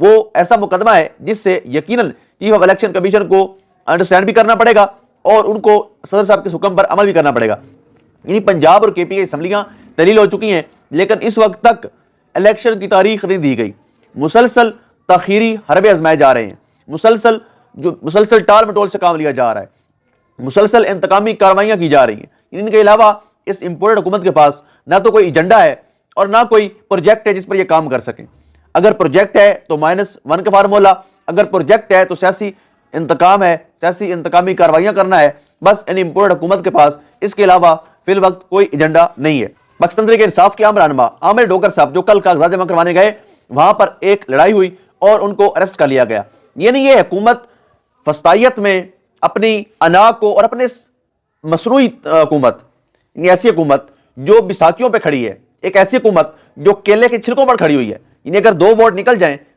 وہ ایسا مقدمہ ہے جس سے یقیناً چیف آف الیکشن کمیشن کو انڈرسٹینڈ بھی کرنا پڑے گا اور ان کو صدر صاحب کے حکم پر عمل بھی کرنا پڑے گا. یعنی پنجاب اور کے پی کے اسمبلیاں تحلیل ہو چکی ہیں لیکن اس وقت تک الیکشن کی تاریخ نہیں دی گئی. مسلسل تاخیری حربے آزمائے جا رہے ہیں, مسلسل ٹال مٹول سے کام لیا جا رہا ہے, مسلسل انتقامی کارروائیاں کی جا رہی ہیں. ان کے علاوہ اس امپورٹڈ حکومت کے پاس نہ تو کوئی ایجنڈا ہے اور نہ کوئی پروجیکٹ ہے جس پر یہ کام کر سکیں. اگر پروجیکٹ ہے تو -1 کا فارمولا, اگر پروجیکٹ ہے تو سیاسی انتقام ہے, سیاسی انتقامی کارروائیاں کرنا ہے. بس ان امپورٹڈ حکومت کے پاس اس کے علاوہ فی الوقت کوئی ایجنڈا نہیں ہے. پاکستان تحریک انصاف کے عام رہنما عامر ڈوگر صاحب جو کل کاغذات جمع کروانے گئے, وہاں پر ایک لڑائی ہوئی اور ان کو اریسٹ کر لیا گیا. یعنی یہ حکومت فسطائیت میں اپنی انا کو اور اپنے مصنوعی حکومت, یعنی ایسی حکومت جو بیساکھیوں پہ کھڑی ہے, ایک ایسی حکومت جو کیلے کے چھلکوں پر کھڑی ہوئی ہے, یعنی اگر 2 ووٹ نکل جائیں